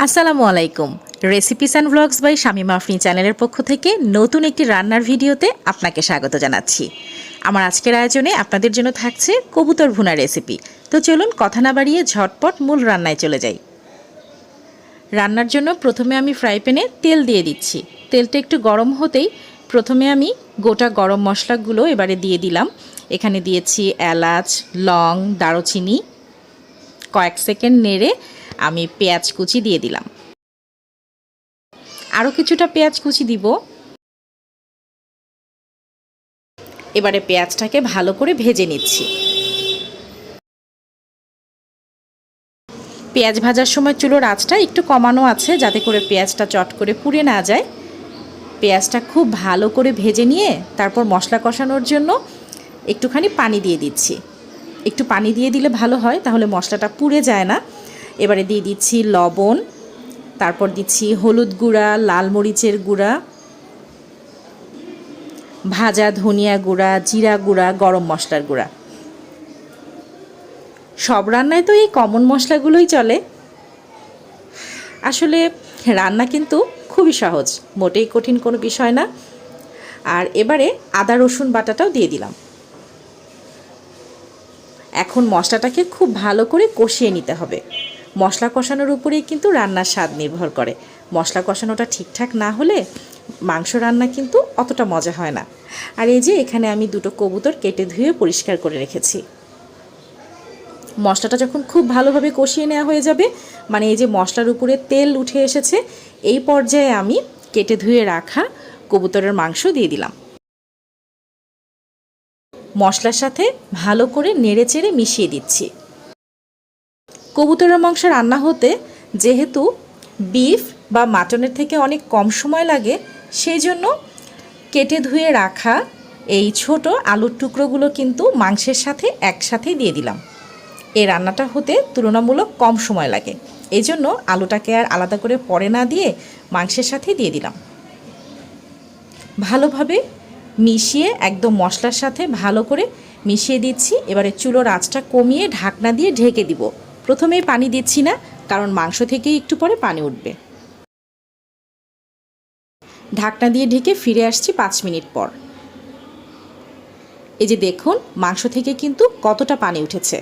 আসসালামু আলাইকুম। Recipes and blogs by Shamima Afrin চ্যানেলের পক্ষ থেকে নতুন একটি রান্নার ভিডিওতে আপনাকে স্বাগত জানাচ্ছি। আমার আজকের আয়োজনে আপনাদের জন্য থাকছে কবুতর ভুনা রেসিপি। তো চলুন কথা না বাড়িয়ে ঝটপট মূল রান্নায় চলে যাই। রান্নার জন্য প্রথমে আমি ফ্রাই প্যানে তেল দিয়ে দিচ্ছি। তেলটা একটু গরম হতেই প্রথমে আমি গোটা গরম মশলাগুলো এবারে দিয়ে দিলাম। এখানে দিয়েছি এলাচ, লং, দারুচিনি। কয়েক সেকেন্ড নেড়ে আমি পেঁয়াজ কুচি দিয়ে দিলাম। আরও কিছুটা পেঁয়াজ কুচি দিব। এবারে পেঁয়াজটাকে ভালো করে ভেজে নিচ্ছি। পেঁয়াজ ভাজার সময় চুলোর আঁচটা একটু কমানো আছে যাতে করে পেঁয়াজটা চট করে পুড়ে না যায়। পেঁয়াজটা খুব ভালো করে ভেজে নিয়ে তারপর মশলা কষানোর জন্য একটুখানি পানি দিয়ে দিচ্ছি। একটু পানি দিয়ে দিলে ভালো হয়, তাহলে মশলাটা পুড়ে যায় না। এবারে দিয়ে দিচ্ছি লবণ, তারপর দিচ্ছি হলুদ গুঁড়া, লাল মরিচের গুঁড়া, ভাজা ধনিয়া গুঁড়া, জিরা গুঁড়া, গরম মশলার গুঁড়া। সব রান্নায় তো এই কমন মশলাগুলোই চলে। আসলে রান্না কিন্তু খুবই সহজ, মোটেই কঠিন কোনো বিষয় না। আর এবারে আদা রসুন বাটাটাও দিয়ে দিলাম। এখন মশলাটাকে খুব ভালো করে কষিয়ে নিতে হবে। মশলা কষানোর উপরেই কিন্তু রান্নার স্বাদ নির্ভর করে। মশলা কষানোটা ঠিকঠাক না হলে মাংস রান্না কিন্তু অতটা মজা হয় না। আর এই যে এখানে আমি দুটো কবুতর কেটে ধুয়ে পরিষ্কার করে রেখেছি। মশলাটা যখন খুব ভালোভাবে কষিয়ে নেওয়া হয়ে যাবে, মানে এই যে মশলার উপরে তেল উঠে এসেছে, এই পর্যায়ে আমি কেটে ধুয়ে রাখা কবুতরের মাংস দিয়ে দিলাম। মশলার সাথে ভালো করে নেড়েচেড়ে মিশিয়ে দিচ্ছি। কবুতরের মাংস রান্না হতে যেহেতু বিফ বা মাটনের থেকে অনেক কম সময় লাগে, সেই জন্য কেটে ধুয়ে রাখা এই ছোট আলুর টুকরোগুলো কিন্তু মাংসের সাথে একসাথেই দিয়ে দিলাম। এই রান্নাটা হতে তুলনামূলক কম সময় লাগে, এই জন্য আলুটাকে আর আলাদা করে পরে না দিয়ে মাংসের সাথেই দিয়ে দিলাম। ভালোভাবে মিশিয়ে একদম মশলার সাথে ভালো করে মিশিয়ে দিচ্ছি। এবারে চুলোর আঁচটা কমিয়ে ঢাকনা দিয়ে ঢেকে দিব। প্রথমেই পানি দিচ্ছি না, কারণ মাংস থেকেই একটু পরে পানি উঠবে। ঢাকনা দিয়ে ঢেকে ফিরে আসছি 5 মিনিট পর। এই যে দেখুন, মাংস থেকে কিন্তু কতটা পানি উঠেছে।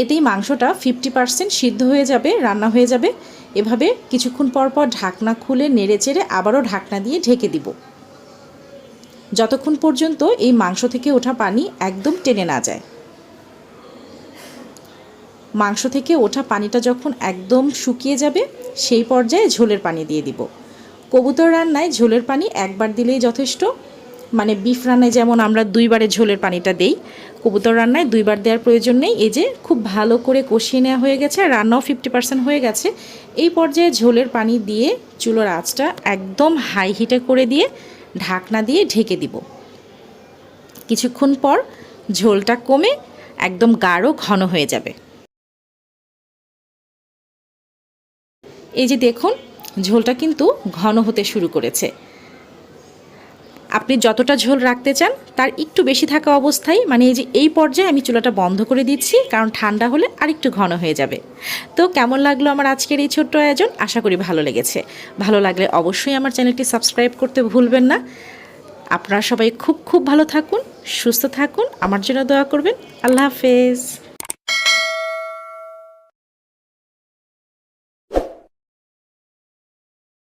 এতেই মাংসটা 50% সিদ্ধ হয়ে যাবে, রান্না হয়ে যাবে। এভাবে কিছুক্ষণ পর পর ঢাকনা খুলে নেড়েচেড়ে আবারও ঢাকনা দিয়ে ঢেকে দিব, যতক্ষণ পর্যন্ত এই মাংস থেকে ওঠা পানি একদম টেনে না যায়। মাংস থেকে ওঠা পানিটা যখন একদম শুকিয়ে যাবে, সেই পর্যায়ে ঝোলের পানি দিয়ে দিব। কবুতর রান্নায় ঝোলের পানি একবার দিলেই যথেষ্ট। মানে বিফ রান্নায় যেমন আমরা 2 বারে ঝোলের পানিটা দেই, কবুতর রান্নায় 2 বার দেওয়ার প্রয়োজন নেই। এই যে খুব ভালো করে কষিয়ে নেওয়া হয়ে গেছে, আর রান্নাও 50% হয়ে গেছে। এই পর্যায়ে ঝোলের পানি দিয়ে চুলোর আঁচটা একদম হাই হিটে করে দিয়ে ঢাকনা দিয়ে ঢেকে দিব। কিছুক্ষণ পর ঝোলটা কমে একদম গাঢ় ঘন হয়ে যাবে। এই যে দেখুন, ঝোলটা কিন্তু ঘন হতে শুরু করেছে। আপনি যতটা ঝোল রাখতে চান তার একটু বেশি থাকা অবস্থায়, মানে এই যে এই পর্যায়ে আমি চুলাটা বন্ধ করে দিচ্ছি, কারণ ঠান্ডা হলে আরেকটু ঘন হয়ে যাবে। তো কেমন লাগলো আমার আজকের এই ছোট্ট আয়োজন? আশা করি ভালো লেগেছে। ভালো লাগলে অবশ্যই আমার চ্যানেলটি সাবস্ক্রাইব করতে ভুলবেন না। আপনারা সবাই খুব খুব ভালো থাকুন, সুস্থ থাকুন, আমার জন্য দোয়া করবেন। আল্লাহ হাফেজ।